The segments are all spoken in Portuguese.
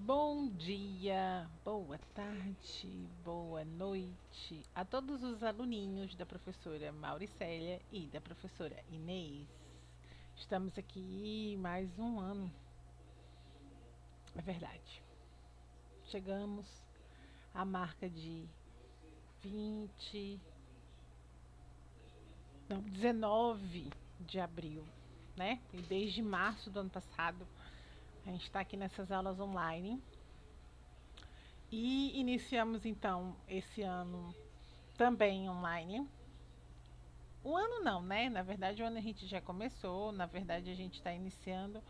Bom dia, boa tarde, boa noite a todos os aluninhos da professora Mauricélia e da professora Inês. Estamos aqui mais um ano, é verdade. Chegamos à marca de 20, não, 19 de abril, né? E desde março do ano passado a gente está aqui nessas aulas online. E iniciamos então esse ano também online. O ano não, né? Na verdade, o ano a gente já começou. Na verdade, a gente está iniciando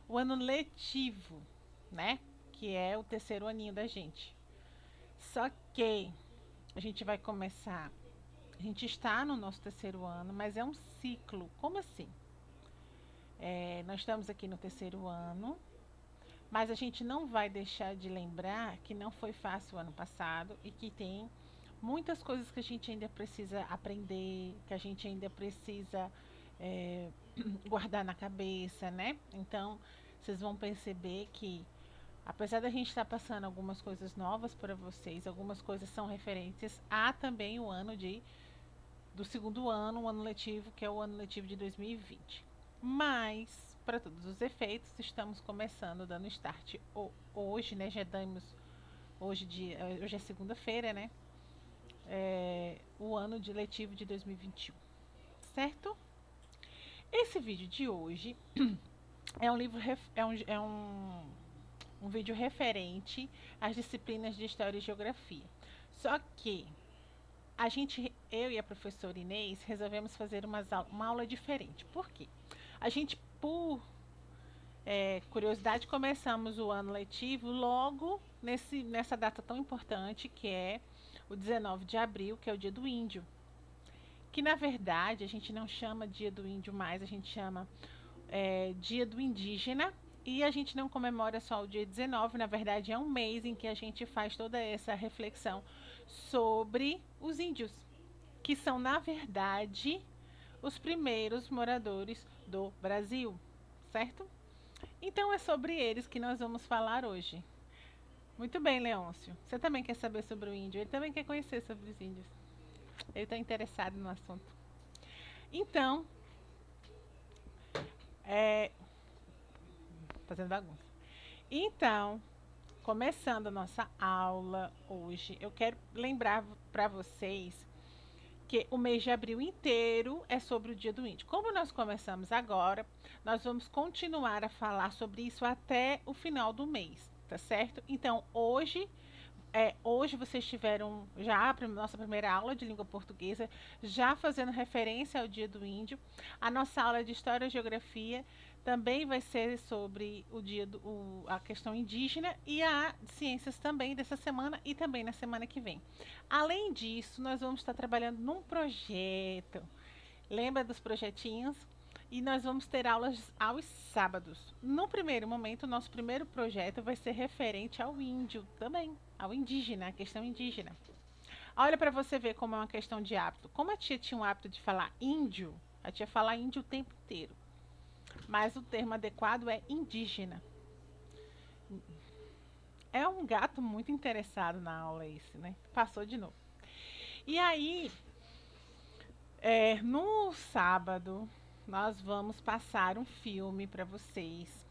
o ano letivo, né? Que é o terceiro aninho da gente. Só que a gente vai começar. A gente está no nosso terceiro ano, mas é um ciclo. Como assim? Nós estamos aqui no terceiro ano, mas a gente não vai deixar de lembrar que não foi fácil o ano passado e que tem muitas coisas que a gente ainda precisa aprender, que a gente ainda precisa é, guardar na cabeça, né? Então, vocês vão perceber que, apesar da gente estar passando algumas coisas novas para vocês, algumas coisas são referentes a também o ano do segundo ano, o ano letivo, que é o ano letivo de 2020. Mas, para todos os efeitos, estamos começando dando start hoje, né? Já damos hoje é segunda-feira, né? O ano de letivo de 2021, certo? Esse vídeo de hoje é um livro um vídeo referente às disciplinas de História e Geografia. Só que eu e a professora Inês resolvemos fazer uma aula diferente. Por quê? A gente, por curiosidade, começamos o ano letivo logo nessa data tão importante que é o 19 de abril, que é o Dia do Índio. Que na verdade a gente não chama Dia do Índio mais, a gente chama Dia do Indígena. E a gente não comemora só o dia 19, na verdade é um mês em que a gente faz toda essa reflexão sobre os índios, que são na verdade os primeiros moradores do Brasil, certo? Então é sobre eles que nós vamos falar hoje. Muito bem, Leôncio. Você também quer saber sobre o índio? Ele também quer conhecer sobre os índios. Ele está interessado no assunto. Então, é, fazendo bagunça. Então, começando a nossa aula hoje, eu quero lembrar para vocês que o mês de abril inteiro é sobre o Dia do Índio. Como nós começamos agora, nós vamos continuar a falar sobre isso até o final do mês, tá certo? Então, hoje vocês tiveram já a nossa primeira aula de língua portuguesa, já fazendo referência ao Dia do Índio. A nossa aula de História e Geografia também vai ser sobre a questão indígena e a ciências também dessa semana e também na semana que vem. Além disso, nós vamos estar trabalhando num projeto. Lembra dos projetinhos? E nós vamos ter aulas aos sábados. No primeiro momento, o nosso primeiro projeto vai ser referente ao índio também, ao indígena, a questão indígena. Olha para você ver como é uma questão de hábito. Como a tia tinha um hábito de falar índio, a tia fala índio o tempo inteiro. Mas o termo adequado é indígena. É um gato muito interessado na aula esse, né? Passou de novo. E aí, no sábado, nós vamos passar um filme para vocês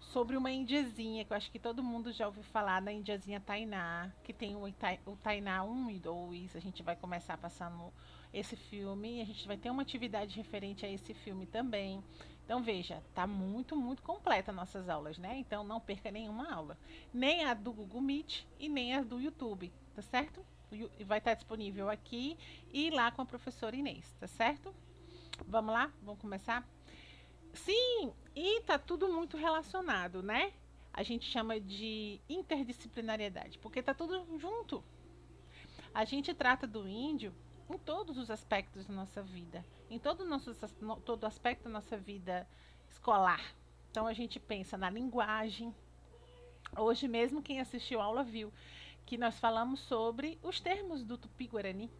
sobre uma indiazinha, que eu acho que todo mundo já ouviu falar da indiazinha Tainá, que tem o Tainá 1 e 2. A gente vai começar passando esse filme, a gente vai ter uma atividade referente a esse filme também. Então veja, tá muito, muito completa nossas aulas, né? Então não perca nenhuma aula. Nem a do Google Meet e nem a do YouTube, tá certo? Vai estar disponível aqui e lá com a professora Inês, tá certo? Vamos lá? Vamos começar? Sim, e tá tudo muito relacionado, né? A gente chama de interdisciplinariedade, porque tá tudo junto. A gente trata do índio em todos os aspectos da nossa vida, em todo aspecto da nossa vida escolar. Então a gente pensa na linguagem. Hoje mesmo quem assistiu a aula viu que nós falamos sobre os termos do Tupi-Guarani,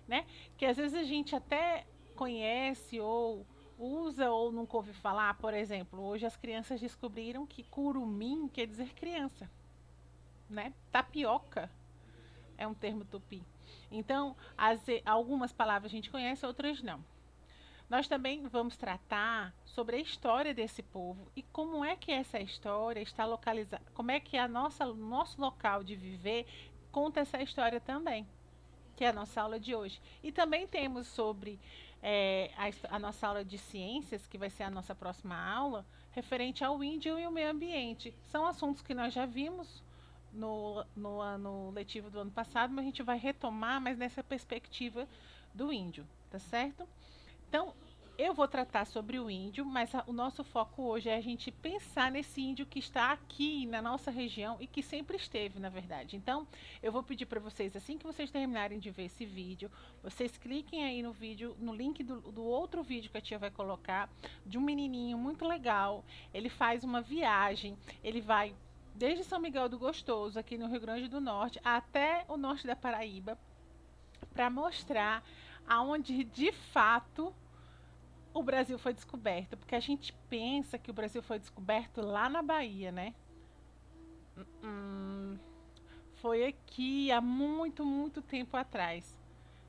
né? Que às vezes a gente até conhece ou usa ou nunca ouviu falar. Por exemplo, hoje as crianças descobriram que curumim quer dizer criança. né? Tapioca é um termo tupi. Então, algumas palavras a gente conhece, outras não. Nós também vamos tratar sobre a história desse povo e como é que essa história está localizada, como é que o nosso local de viver conta essa história também, que é a nossa aula de hoje. E também temos sobre a nossa aula de ciências, que vai ser a nossa próxima aula, referente ao índio e o meio ambiente. São assuntos que nós já vimos no ano letivo do ano passado, mas a gente vai retomar, mas nessa perspectiva do índio, tá certo? Então, eu vou tratar sobre o índio, mas o nosso foco hoje é a gente pensar nesse índio que está aqui na nossa região e que sempre esteve, na verdade. Então, eu vou pedir para vocês, assim que vocês terminarem de ver esse vídeo, vocês cliquem aí no vídeo, no link do outro vídeo que a tia vai colocar, de um menininho muito legal. Ele faz uma viagem, ele vai desde São Miguel do Gostoso, aqui no Rio Grande do Norte, até o norte da Paraíba, para mostrar aonde de fato o Brasil foi descoberto, porque a gente pensa que o Brasil foi descoberto lá na Bahia, né? Hum, foi aqui há muito, muito tempo atrás,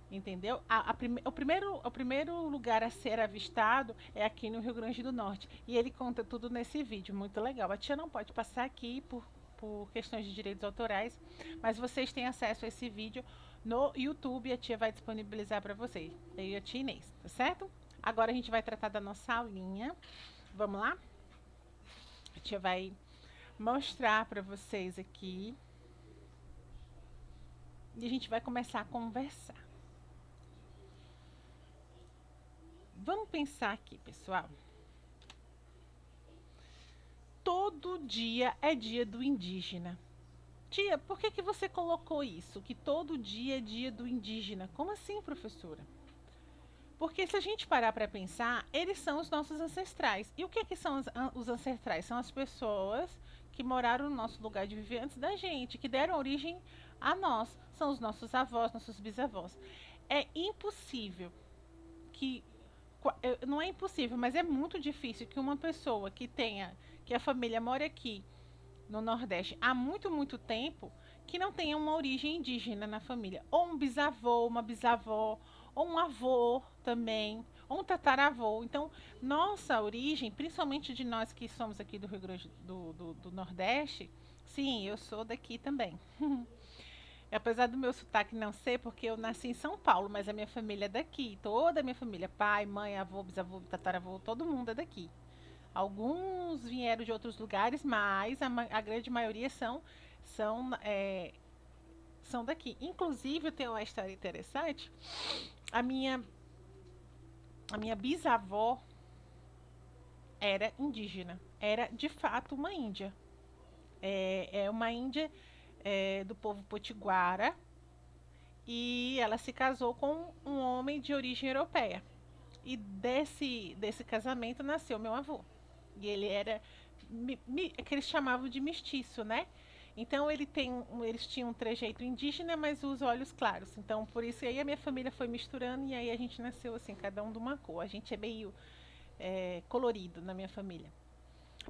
entendeu? O primeiro lugar a ser avistado é aqui no Rio Grande do Norte, e ele conta tudo nesse vídeo, muito legal. A tia não pode passar aqui por questões de direitos autorais, mas vocês têm acesso a esse vídeo no YouTube, a tia vai disponibilizar para vocês, eu e a tia Inês, tá certo? Agora a gente vai tratar da nossa aulinha. Vamos lá? A tia vai mostrar para vocês aqui. E a gente vai começar a conversar. Vamos pensar aqui, pessoal. Todo dia é dia do indígena. Tia, por que você colocou isso? Que todo dia é dia do indígena? Como assim, professora? Porque se a gente parar para pensar, eles são os nossos ancestrais. E o que são os ancestrais? São as pessoas que moraram no nosso lugar de viver antes da gente, que deram origem a nós. São os nossos avós, nossos bisavós. É impossível que. Não é impossível, mas é muito difícil que uma pessoa que a família mora aqui no Nordeste há muito, muito tempo, que não tenha uma origem indígena na família. Ou um bisavô, uma bisavó, ou um avô também, ou um tataravô. Então, nossa origem, principalmente de nós que somos aqui do Rio Grande do Nordeste, sim, eu sou daqui também. Apesar do meu sotaque não ser, porque eu nasci em São Paulo, mas a minha família é daqui. Toda a minha família, pai, mãe, avô, bisavô, tataravô, todo mundo é daqui. Alguns vieram de outros lugares, mas a grande maioria são, é, são daqui. Inclusive, eu tenho uma história interessante. A minha, a minha bisavó era indígena. Era, de fato, uma índia. É uma índia do povo potiguara. E ela se casou com um homem de origem europeia. E desse casamento nasceu meu avô. E ele era que eles chamavam de mestiço, né? Então eles tinham um trejeito indígena, mas os olhos claros. Então por isso aí a minha família foi misturando e aí a gente nasceu assim, cada um de uma cor. A gente é meio colorido na minha família.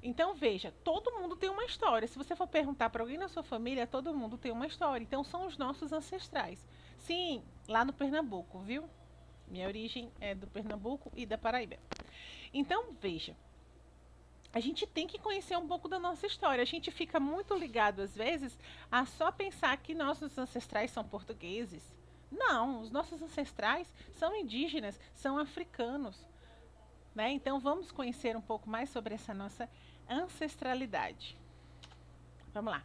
Então veja, todo mundo tem uma história. Se você for perguntar para alguém na sua família, todo mundo tem uma história. Então são os nossos ancestrais. Sim, lá no Pernambuco, viu? Minha origem é do Pernambuco e da Paraíba. Então veja, a gente tem que conhecer um pouco da nossa história. A gente fica muito ligado, às vezes, a só pensar que nossos ancestrais são portugueses. Não, os nossos ancestrais são indígenas, são africanos. Né? Então, vamos conhecer um pouco mais sobre essa nossa ancestralidade. Vamos lá.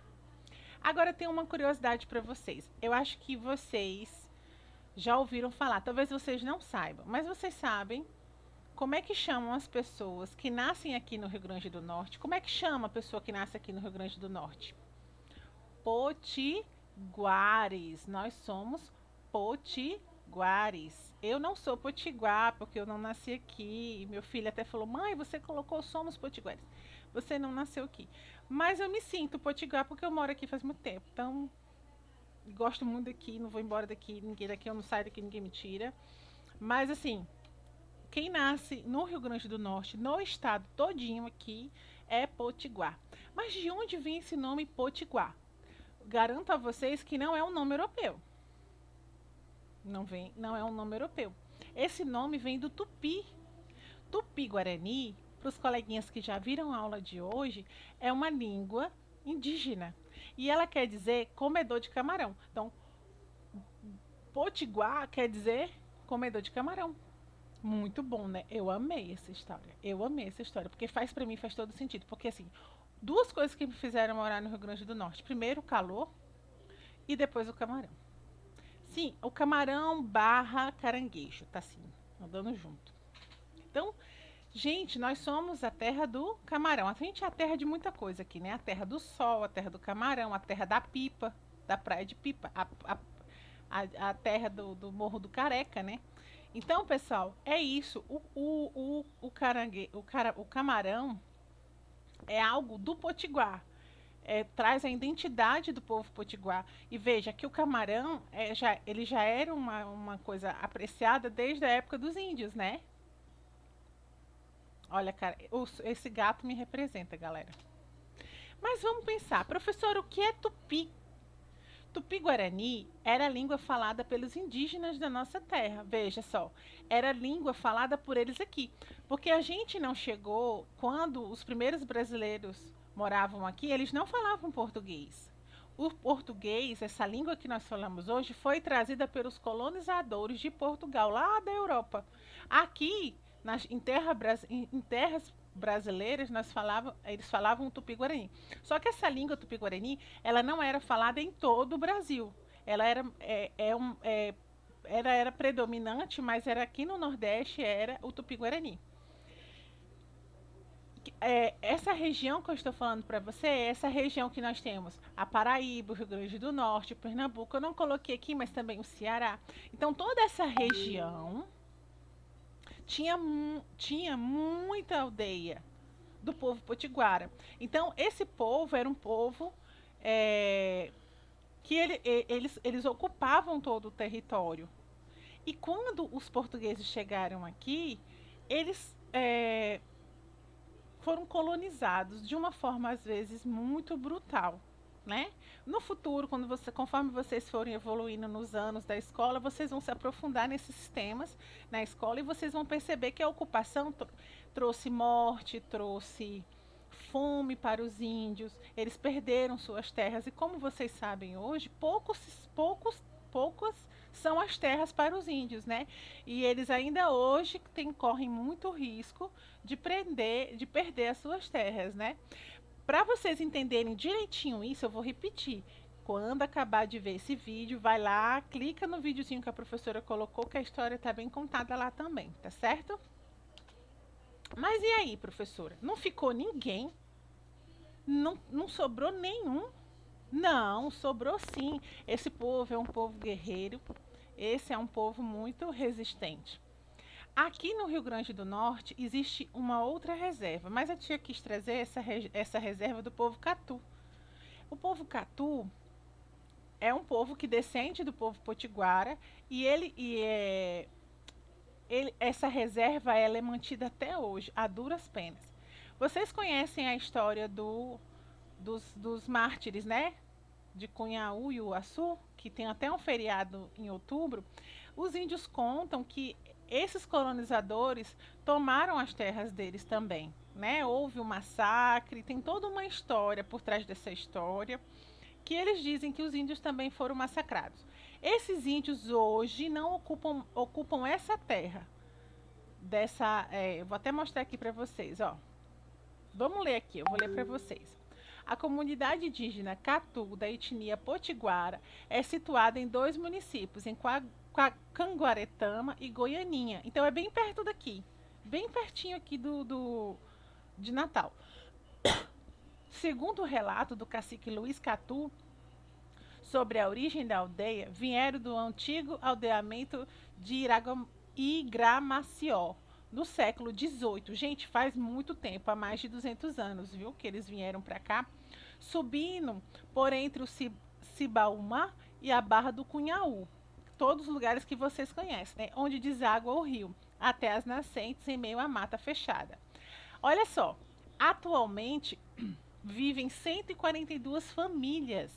Agora, eu tenho uma curiosidade para vocês. Eu acho que vocês já ouviram falar, talvez vocês não saibam, mas vocês sabem como é que chamam as pessoas que nascem aqui no Rio Grande do Norte? Como é que chama a pessoa que nasce aqui no Rio Grande do Norte? Potiguares. Nós somos potiguares. Eu não sou potiguar porque eu não nasci aqui. E meu filho até falou: "Mãe, você colocou somos potiguares. Você não nasceu aqui". Mas eu me sinto potiguar porque eu moro aqui faz muito tempo. Então, gosto muito daqui, não vou embora daqui, ninguém daqui, eu não saio daqui, ninguém me tira. Mas assim, quem nasce no Rio Grande do Norte, no estado todinho aqui, é potiguar. Mas de onde vem esse nome potiguar? garanto a vocês que não é um nome europeu. Não é um nome europeu. Esse nome vem do tupi. Tupi-guarani, para os coleguinhas que já viram a aula de hoje, é uma língua indígena. E ela quer dizer comedor de camarão. Então, potiguar quer dizer comedor de camarão. Muito bom, né? Eu amei essa história. Eu amei essa história, porque faz para mim faz todo sentido. Porque assim, duas coisas que me fizeram morar no Rio Grande do Norte. Primeiro, o calor e depois o camarão. Sim, o camarão barra caranguejo, tá assim, andando junto. Então, gente, nós somos a terra do camarão. A gente é a terra de muita coisa aqui, né? A terra do sol, a terra do camarão, a terra da pipa, da praia de pipa, a terra do Morro do Careca, né? Então, pessoal, é isso. O camarão é algo do Potiguar. Traz a identidade do povo potiguar. E veja que o camarão ele já era uma coisa apreciada desde a época dos índios, né? Olha, cara, esse gato me representa, galera. Mas vamos pensar, professor, o que é tupi? Tupi-Guarani era a língua falada pelos indígenas da nossa terra. Veja só, era a língua falada por eles aqui. Porque a gente não chegou, quando os primeiros brasileiros moravam aqui, eles não falavam português. O português, essa língua que nós falamos hoje, foi trazida pelos colonizadores de Portugal, lá da Europa. Aqui, em terras brasileiras, eles falavam tupi-guarani. Só que essa língua tupi-guarani, ela não era falada em todo o Brasil. Ela era predominante, mas era aqui no Nordeste era o tupi-guarani. Essa região que eu estou falando para você é essa região que nós temos a Paraíba, o Rio Grande do Norte, Pernambuco. Eu não coloquei aqui, mas também o Ceará. Então toda essa região tinha muita aldeia do povo potiguara. Então, esse povo era um povo é, que eles ocupavam todo o território. E quando os portugueses chegaram aqui, eles foram colonizados de uma forma, às vezes, muito brutal. Né? No futuro, conforme vocês forem evoluindo nos anos da escola, vocês vão se aprofundar nesses sistemas na escola e vocês vão perceber que a ocupação trouxe morte, trouxe fome para os índios, eles perderam suas terras e como vocês sabem hoje, poucos são as terras para os índios, né? E eles ainda hoje correm muito risco de perder as suas terras, né? Para vocês entenderem direitinho isso, eu vou repetir. Quando acabar de ver esse vídeo, vai lá, clica no videozinho que a professora colocou, que a história está bem contada lá também, tá certo? Mas e aí, professora? Não ficou ninguém? Não sobrou nenhum? Não, sobrou sim. Esse povo é um povo guerreiro, esse é um povo muito resistente. Aqui no Rio Grande do Norte existe uma outra reserva, mas eu tinha quis trazer essa reserva do povo Catu. O povo Catu é um povo que descende do povo potiguara e essa reserva ela é mantida até hoje, a duras penas. Vocês conhecem a história dos mártires, né? De Cunhaú e Uaçu, que tem até um feriado em outubro. Os índios contam que esses colonizadores tomaram as terras deles também, né? Houve um massacre, tem toda uma história por trás dessa história, que eles dizem que os índios também foram massacrados. Esses índios hoje não ocupam essa terra. Eu vou até mostrar aqui para vocês, ó. Vamos ler aqui, eu vou ler para vocês. A comunidade indígena Catu, da etnia Potiguara, é situada em dois municípios, em Canguaretama e Goianinha. Então é bem perto daqui, bem pertinho aqui de Natal. Segundo o relato do cacique Luiz Catu sobre a origem da aldeia, vieram do antigo aldeamento de Igramació, no século XVIII. Gente, faz muito tempo, há mais de 200 anos, viu, que eles vieram para cá, subindo por entre o Cibaúma e a Barra do Cunhaú, todos os lugares que vocês conhecem, né, onde deságua o rio, até as nascentes em meio à mata fechada. Olha só, atualmente vivem 142 famílias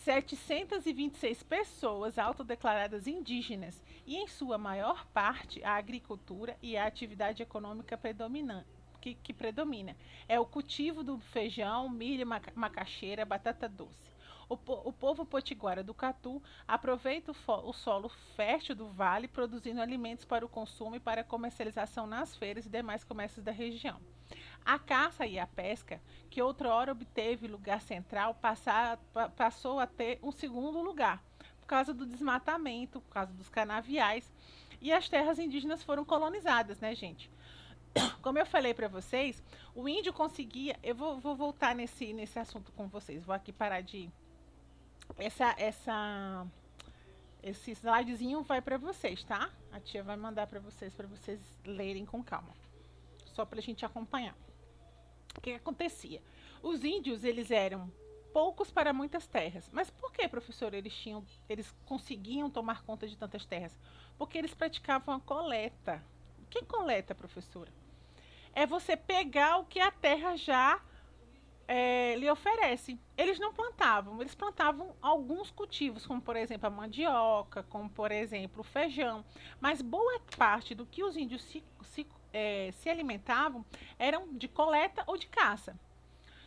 726 pessoas autodeclaradas indígenas e, em sua maior parte, a agricultura e a atividade econômica predominante. Que predomina é o cultivo do feijão, milho, macaxeira, batata doce. O povo potiguara do Catu aproveita o solo fértil do vale, produzindo alimentos para o consumo e para comercialização nas feiras e demais comércios da região. A caça e a pesca, que outrora obteve lugar central, passou a ter um segundo lugar, por causa do desmatamento, por causa dos canaviais, e as terras indígenas foram colonizadas, né, gente? Como eu falei para vocês, o índio conseguia. Eu vou voltar nesse assunto com vocês. Vou aqui parar de. Esse slidezinho vai para vocês, tá? A tia vai mandar para vocês lerem com calma, só para a gente acompanhar. O que acontecia? Os índios, eles eram poucos para muitas terras. Mas por que, professor, eles conseguiam tomar conta de tantas terras? Porque eles praticavam a coleta. O que coleta, professora? É você pegar o que a terra já lhe oferece. Eles não plantavam, eles plantavam alguns cultivos, como por exemplo a mandioca, como por exemplo o feijão. Mas boa parte do que os índios se alimentavam eram de coleta ou de caça.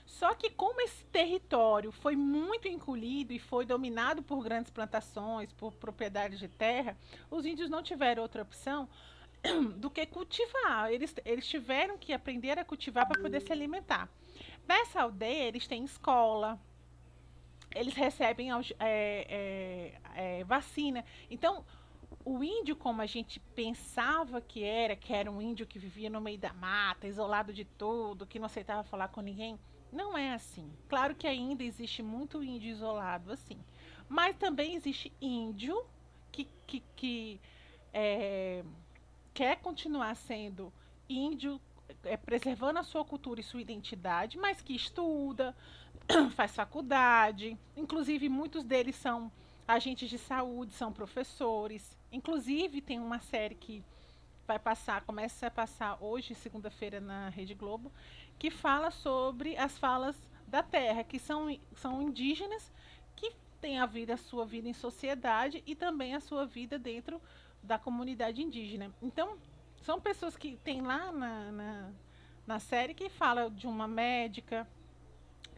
Só que como esse território foi muito encolhido e foi dominado por grandes plantações, por propriedades de terra, os índios não tiveram outra opção do que cultivar. Eles tiveram que aprender a cultivar para poder se alimentar. Nessa aldeia, eles têm escola, eles recebem vacina. Então, o índio, como a gente pensava que era um índio que vivia no meio da mata, isolado de tudo, que não aceitava falar com ninguém, não é assim. Claro que ainda existe muito índio isolado assim, mas também existe índio que é, quer continuar sendo índio, preservando a sua cultura e sua identidade, mas que estuda, faz faculdade. Inclusive, muitos deles são agentes de saúde, são professores. Inclusive, tem uma série que começa a passar hoje, segunda-feira, na Rede Globo, que fala sobre as falas da terra, que são indígenas que têm a sua vida em sociedade e também a sua vida dentro da comunidade indígena. Então, são pessoas que tem lá na série que fala de uma médica,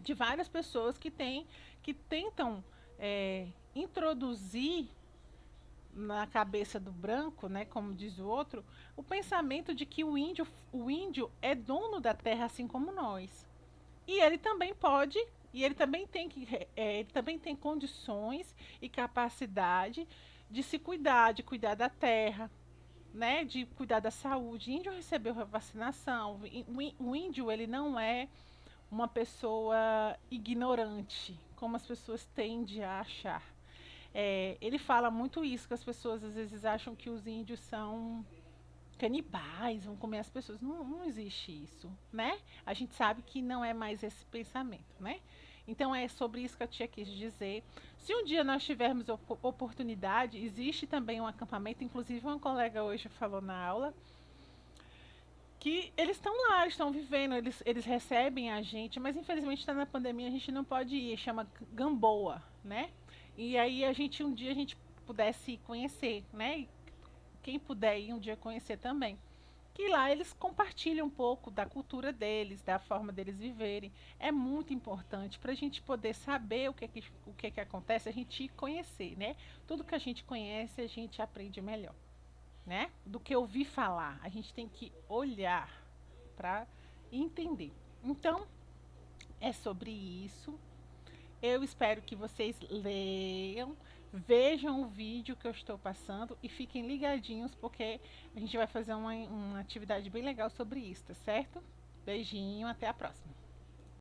de várias pessoas que tentam introduzir na cabeça do branco, né, como diz o outro, o pensamento de que o índio é dono da terra assim como nós. E ele também pode, e ele também ele também tem condições e capacidade de se cuidar, de cuidar da terra, né, de cuidar da saúde. O índio recebeu a vacinação. O índio, ele não é uma pessoa ignorante, como as pessoas tendem a achar. Ele fala muito isso, que as pessoas às vezes acham que os índios são canibais, vão comer as pessoas. Não, não existe isso, né? A gente sabe que não é mais esse pensamento, né? Então é sobre isso que a tia quis dizer. Se um dia nós tivermos oportunidade, existe também um acampamento, inclusive uma colega hoje falou na aula, que eles estão lá, eles estão vivendo, eles recebem a gente, mas infelizmente está na pandemia, a gente não pode ir, chama Gamboa, né? E aí um dia a gente pudesse conhecer, né? E quem puder ir um dia conhecer também. Que lá eles compartilham um pouco da cultura deles, da forma deles viverem. É muito importante para a gente poder saber o que acontece, a gente conhecer, né? Tudo que a gente conhece, a gente aprende melhor, né? Do que ouvir falar. A gente tem que olhar para entender. Então, é sobre isso. Eu espero que vocês leiam, vejam o vídeo que eu estou passando e fiquem ligadinhos, porque a gente vai fazer uma atividade bem legal sobre isso, tá certo? Beijinho, até a próxima.